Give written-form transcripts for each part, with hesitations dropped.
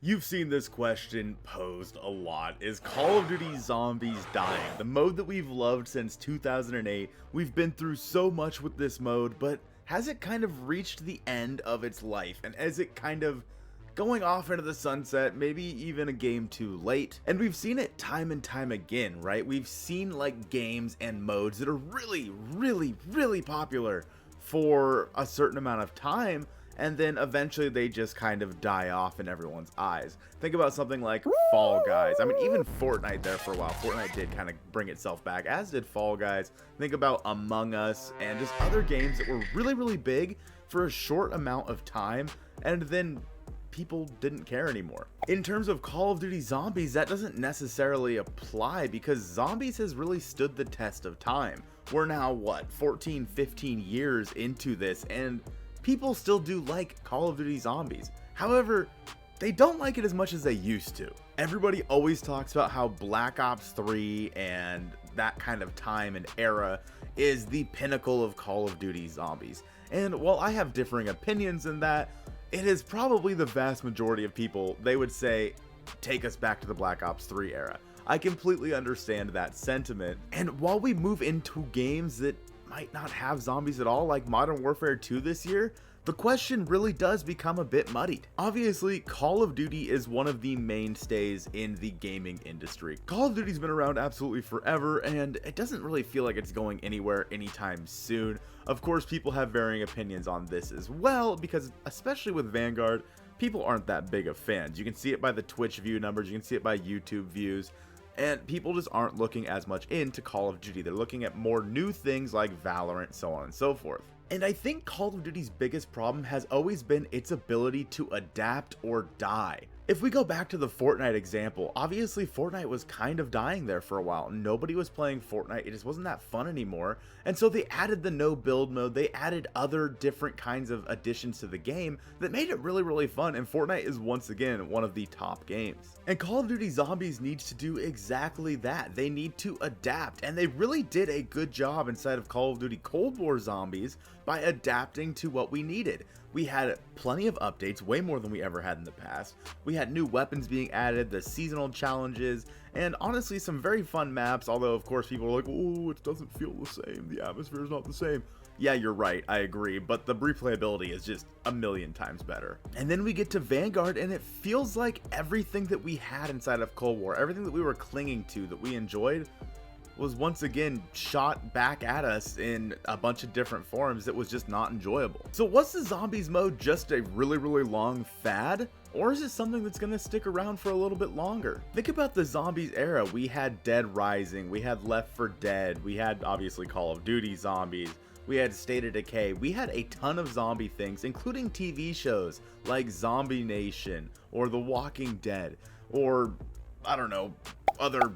You've seen this question posed a lot. Is Call of Duty Zombies dying? The mode that we've loved since 2008. We've been through so much with this mode, but has it kind of reached the end of its life? And is it kind of going off into the sunset, maybe even a game too late? And we've seen it time and time again, right? We've seen like games and modes that are really popular for a certain amount of time, and then eventually they just kind of die off in everyone's eyes. Think about something like Fall Guys. I mean, even Fortnite there for a while. Fortnite did kind of bring itself back, as did Fall Guys. Think about Among Us and just other games that were really big for a short amount of time, and then people didn't care anymore. In terms of Call of Duty Zombies, that doesn't necessarily apply because Zombies has really stood the test of time. We're now, what, 14, 15 years into this, and people still do like Call of Duty Zombies. However, they don't like it as much as they used to. Everybody always talks about how Black Ops 3 and that kind of time and era is the pinnacle of Call of Duty Zombies. And while I have differing opinions in that, it is probably the vast majority of people, they would say, take us back to the Black Ops 3 era. I completely understand that sentiment. And while we move into games that might not have zombies at all, like Modern Warfare 2 this year, the question really does become a bit muddied. Obviously, Call of Duty is one of the mainstays in the gaming industry. Call of Duty's been around absolutely forever, and it doesn't really feel like it's going anywhere anytime soon. Of course, people have varying opinions on this as well, because especially with Vanguard, people aren't that big of fans. You can see it by the Twitch view numbers, you can see it by YouTube views, and people just aren't looking as much into Call of Duty. They're looking at more new things like Valorant, so on and so forth. And I think Call of Duty's biggest problem has always been its ability to adapt or die. If we go back to the Fortnite example, obviously Fortnite was kind of dying there for a while. Nobody was playing Fortnite, it just wasn't that fun anymore. And so they added the no build mode, they added other different kinds of additions to the game that made it really fun, and Fortnite is once again one of the top games. And Call of Duty Zombies needs to do exactly that. They need to adapt, and they really did a good job inside of Call of Duty Cold War Zombies by adapting to what we needed. We had plenty of updates, way more than we ever had in the past. We had new weapons being added, the seasonal challenges, and honestly some very fun maps, although of course people are like, oh, it doesn't feel the same, the atmosphere is not the same. Yeah, you're right, I agree, but the replayability is just a million times better. And then we get to Vanguard, and it feels like everything that we had inside of Cold War, everything that we were clinging to, that we enjoyed, was once again shot back at us in a bunch of different forms that was just not enjoyable. So was the Zombies mode just a really long fad? Or is it something that's going to stick around for a little bit longer? Think about the Zombies era. We had Dead Rising, we had Left 4 Dead, we had obviously Call of Duty Zombies, we had State of Decay, we had a ton of zombie things, including TV shows like Zombie Nation, or The Walking Dead, or, I don't know, other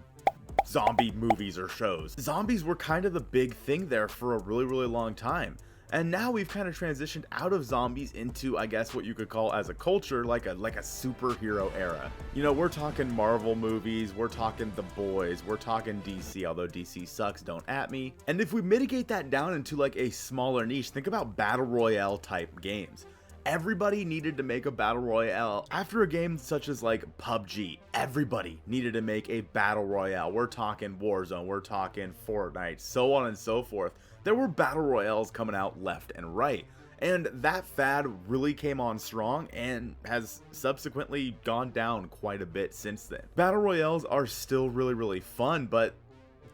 zombie movies or shows. Zombies were kind of the big thing there for a really long time. And now we've kind of transitioned out of zombies into, I guess, what you could call as a culture, like a superhero era. You know, we're talking Marvel movies, we're talking The Boys, we're talking DC, although DC sucks, don't at me. And if we mitigate that down into like a smaller niche, think about battle royale type games. Everybody needed to make a battle royale. After a game such as like PUBG, everybody needed to make a battle royale. We're talking Warzone, we're talking Fortnite, so on and so forth. There were battle royales coming out left and right. And that fad really came on strong and has subsequently gone down quite a bit since then. Battle royales are still really fun, but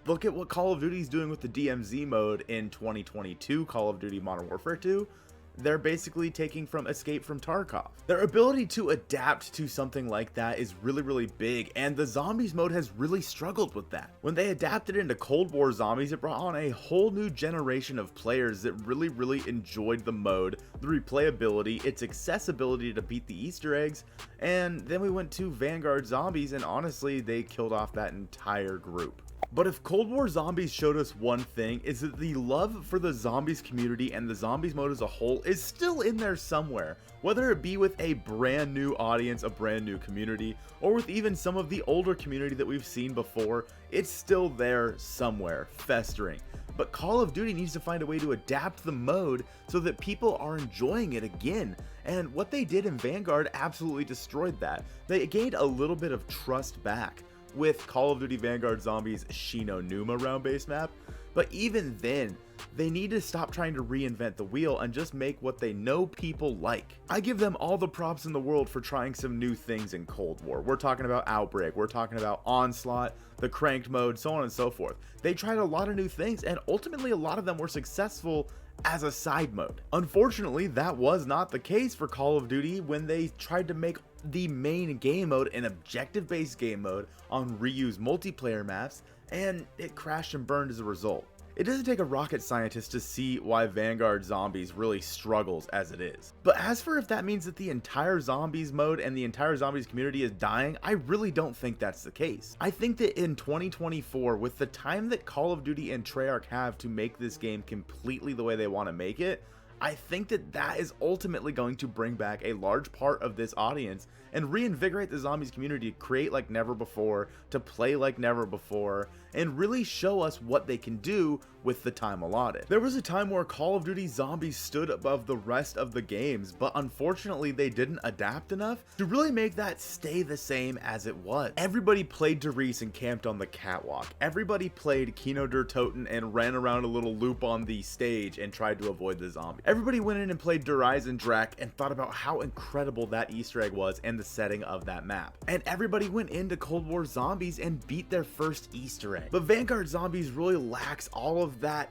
look at what Call of Duty is doing with the DMZ mode in 2022, Call of Duty Modern Warfare 2. They're basically taking from Escape from Tarkov. Their ability to adapt to something like that is really big, and the Zombies mode has really struggled with that. When they adapted into Cold War Zombies, it brought on a whole new generation of players that really enjoyed the mode, the replayability, its accessibility to beat the Easter eggs, and then we went to Vanguard Zombies, and honestly, they killed off that entire group. But if Cold War Zombies showed us one thing, is that the love for the zombies community and the zombies mode as a whole is still in there somewhere, whether it be with a brand new audience, a brand new community, or with even some of the older community that we've seen before, it's still there somewhere, festering. But Call of Duty needs to find a way to adapt the mode so that people are enjoying it again. And what they did in Vanguard absolutely destroyed that. They gained a little bit of trust back with Call of Duty Vanguard Zombies Shino Numa round base map, but even then, they need to stop trying to reinvent the wheel and just make what they know people like. I give them all the props in the world for trying some new things in Cold War. We're talking about Outbreak, we're talking about Onslaught, the cranked mode, so on and so forth. They tried a lot of new things, and ultimately a lot of them were successful as a side mode. Unfortunately, that was not the case for Call of Duty when they tried to make the main game mode an objective-based game mode on reused multiplayer maps, and it crashed and burned as a result. It doesn't take a rocket scientist to see why Vanguard Zombies really struggles as it is. But as for if that means that the entire Zombies mode and the entire Zombies community is dying, I really don't think that's the case. I think that in 2024, with the time that Call of Duty and Treyarch have to make this game completely the way they want to make it, I think that that is ultimately going to bring back a large part of this audience and reinvigorate the Zombies community to create like never before, to play like never before, and really show us what they can do with the time allotted. There was a time where Call of Duty Zombies stood above the rest of the games, but unfortunately they didn't adapt enough to really make that stay the same as it was. Everybody played Derice and camped on the catwalk. Everybody played Kino der Toten and ran around a little loop on the stage and tried to avoid the zombie. Everybody went in and played Der Eisendrache and thought about how incredible that Easter egg was and the setting of that map. And everybody went into Cold War Zombies and beat their first Easter egg. But Vanguard Zombies really lacks all of that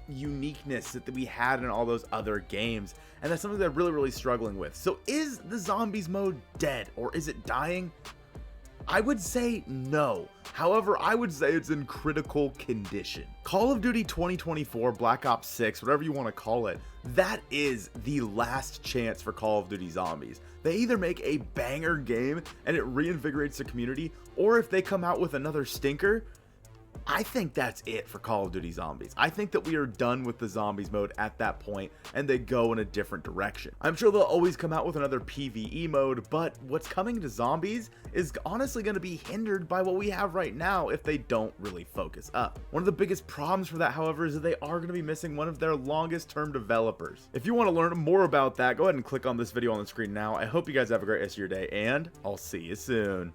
uniqueness that we had in all those other games, and that's something they're really struggling with. So is the Zombies mode dead, or is it dying? I would say no. However, I would say it's in critical condition. Call of Duty 2024, Black Ops 6, whatever you want to call it, that is the last chance for Call of Duty Zombies. They either make a banger game and it reinvigorates the community, or if they come out with another stinker, I think that's it for Call of Duty Zombies. I think that we are done with the Zombies mode at that point and they go in a different direction. I'm sure they'll always come out with another PvE mode, but what's coming to Zombies is honestly going to be hindered by what we have right now if they don't really focus up. One of the biggest problems for that, however, is that they are going to be missing one of their longest term developers. If you want to learn more about that, go ahead and click on this video on the screen now. I hope you guys have a great rest of your day, and I'll see you soon.